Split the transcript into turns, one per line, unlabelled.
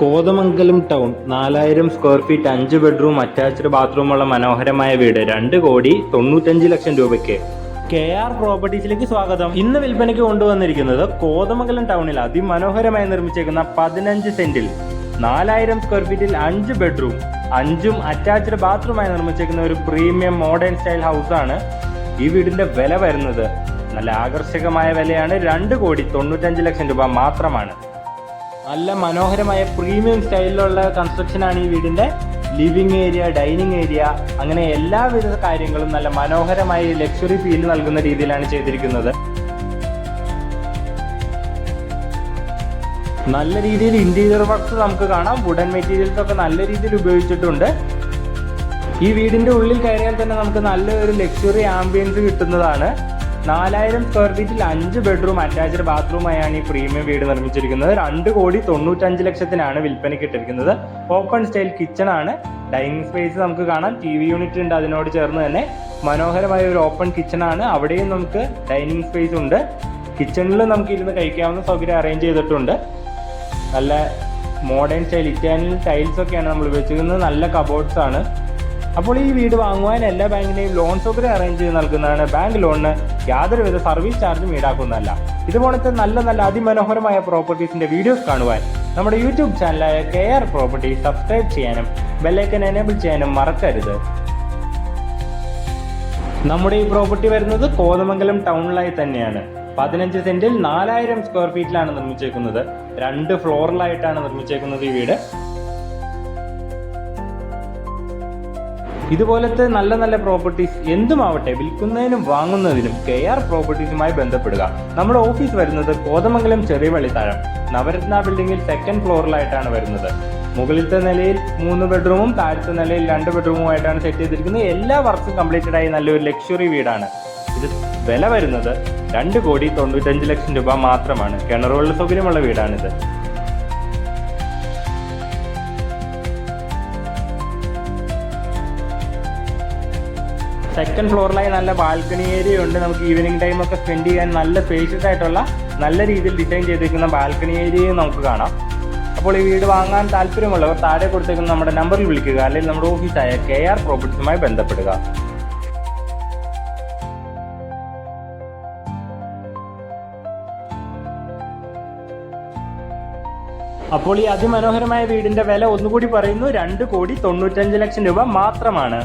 Kothamangalam town 4000 square feet 5 bedroom attached ബാത്റൂമുള്ള മനോഹരമായ വീട് 2,95,00,000 രൂപയ്ക്ക്. KR പ്രോപ്പർട്ടീസിലേക്ക് സ്വാഗതം. ഇന്ന് വിൽപ്പനയ്ക്ക് കൊണ്ടുവന്നിരിക്കുന്നത് കോതമംഗലം ടൗണിൽ അതിമനോഹരമായി നിർമ്മിച്ചേക്കുന്ന 15 സെന്റിൽ 4000 സ്ക്വയർ ഫീറ്റിൽ 5 ബെഡ്റൂം 5ഉം അറ്റാച്ച്ഡ് ബാത്റൂമായി നിർമ്മിച്ചേക്കുന്ന ഒരു പ്രീമിയം മോഡേൺ സ്റ്റൈൽ ഹൗസാണ്. ഈ വീടിന്റെ വില വരുന്നത് നല്ല ആകർഷകമായ വിലയാണ്. 2,95,00,000 രൂപ മാത്രമാണ്. നല്ല മനോഹരമായ പ്രീമിയം സ്റ്റൈലിലുള്ള കൺസ്ട്രക്ഷനാണ് ഈ വീടിന്റെ. ലിവിംഗ് ഏരിയ, ഡൈനിങ് ഏരിയ, അങ്ങനെ എല്ലാവിധ കാര്യങ്ങളും നല്ല മനോഹരമായി ലക്ഷറി ഫീൽ നൽകുന്ന രീതിയിലാണ് ചെയ്തിരിക്കുന്നത്. നല്ല രീതിയിൽ ഇന്റീരിയർ വർക്ക്സ് നമുക്ക് കാണാം. വുഡൻ മെറ്റീരിയൽസ് ഒക്കെ നല്ല രീതിയിൽ ഉപയോഗിച്ചിട്ടുണ്ട്. ഈ വീടിന്റെ ഉള്ളിൽ കയറിയാൽ തന്നെ നമുക്ക് നല്ലൊരു ലക്ഷറി ആംബിയൻസ് കിട്ടുന്നതാണ്. 4000 സ്ക്വയർ ഫീറ്റിൽ 5 ബെഡ്റൂം അറ്റാച്ച്ഡ് ബാത്റൂമായാണ് ഈ പ്രീമിയം വീട് നിർമ്മിച്ചിരിക്കുന്നത്. 2,95,00,000 വിൽപ്പനയ്ക്ക് ഇട്ടിരിക്കുന്നത്. ഓപ്പൺ സ്റ്റൈൽ കിച്ചൺ ആണ്. ഡൈനിങ് സ്പേസ് നമുക്ക് കാണാം. TV യൂണിറ്റ് ഉണ്ട്. അതിനോട് ചേർന്ന് തന്നെ മനോഹരമായ ഒരു ഓപ്പൺ കിച്ചൺ ആണ്. അവിടെയും നമുക്ക് ഡൈനിങ് സ്പേസ് ഉണ്ട്. കിച്ചണിൽ നമുക്ക് ഇരുന്ന് കഴിക്കാവുന്ന സൗകര്യം അറേഞ്ച് ചെയ്തിട്ടുണ്ട്. നല്ല മോഡേൺ സ്റ്റൈൽ ഇറ്റാലിയൻ ടൈൽസ് ഒക്കെയാണ് നമ്മൾ ഉപയോഗിച്ചിരിക്കുന്നത്. നല്ല കബോർഡ്സ് ആണ്. അപ്പോൾ ഈ വീട് വാങ്ങുവാൻ എല്ലാ ബാങ്കിനെയും ലോൺ സൗകര്യം അറേഞ്ച് ചെയ്ത് നൽകുന്നതാണ്. ബാങ്ക് ലോണിന് യാതൊരുവിധ സർവീസ് ചാർജും ഈടാക്കുന്നതല്ല. ഇതുപോലത്തെ നല്ല നല്ല അതിമനോഹരമായ പ്രോപ്പർട്ടീസിന്റെ വീഡിയോസ് കാണുവാൻ നമ്മുടെ യൂട്യൂബ് ചാനലായ KR പ്രോപ്പർട്ടീസ് സബ്സ്ക്രൈബ് ചെയ്യാനും ബെല്ലൈക്കൻ എനേബിൾ ചെയ്യാനും മറക്കരുത്. നമ്മുടെ ഈ പ്രോപ്പർട്ടി വരുന്നത് കോതമംഗലം ടൗണിലായി തന്നെയാണ്. 15 സെന്റിൽ 4000 സ്ക്വയർ ഫീറ്റിലാണ് നിർമ്മിച്ചേക്കുന്നത്. 2 ഫ്ലോറിലായിട്ടാണ് നിർമ്മിച്ചേക്കുന്നത് ഈ വീട്. ഇതുപോലത്തെ നല്ല നല്ല പ്രോപ്പർട്ടീസ് എന്തുമാവട്ടെ വിൽക്കുന്നതിനും വാങ്ങുന്നതിനും KR പ്രോപ്പർട്ടീസുമായി ബന്ധപ്പെടുക. നമ്മുടെ ഓഫീസ് വരുന്നത് കോതമംഗലം ചെറിയ വള്ളിത്താഴം നവരത്ന ബിൽഡിംഗിൽ 2nd ഫ്ലോറിലായിട്ടാണ് വരുന്നത്. മുകളിലത്തെ നിലയിൽ 3 ബെഡ്റൂമും താഴത്തെ നിലയിൽ 2 ബെഡ്റൂമുമായിട്ടാണ് സെറ്റ് ചെയ്തിരിക്കുന്നത്. എല്ലാ വർക്കും കംപ്ലീറ്റഡ് ആയി നല്ലൊരു ലക്ഷറി വീടാണ്. ഇത് വില വരുന്നത് 2,95,00,000 രൂപ മാത്രമാണ്. കിണറുകളുടെ സൗകര്യമുള്ള വീടാണിത്. സെക്കൻഡ് ഫ്ലോറിലായി നല്ല ബാൽക്കണി ഏരിയ ഉണ്ട്. നമുക്ക് ഈവനിങ് ടൈം ഒക്കെ സ്പെൻഡ് ചെയ്യാൻ നല്ല സ്പേഷ്യസ് ആയിട്ടുള്ള നല്ല രീതിയിൽ ഡിസൈൻ ചെയ്തിരിക്കുന്ന ബാൽക്കണി ഏരിയയും നമുക്ക് കാണാം. അപ്പോൾ ഈ വീട് വാങ്ങാൻ താല്പര്യമുള്ളവർ താഴെ കൊടുത്തേക്കുന്ന നമ്മുടെ നമ്പറിൽ വിളിക്കുക, അല്ലെങ്കിൽ നമ്മുടെ ഓഫീസായ KR പ്രോപ്പർട്ടീസുമായി ബന്ധപ്പെടുക. അപ്പോൾ ഈ അതിമനോഹരമായ വീടിന്റെ വില ഒന്നുകൂടി പറയുന്നു, 2,95,00,000 രൂപ മാത്രമാണ്.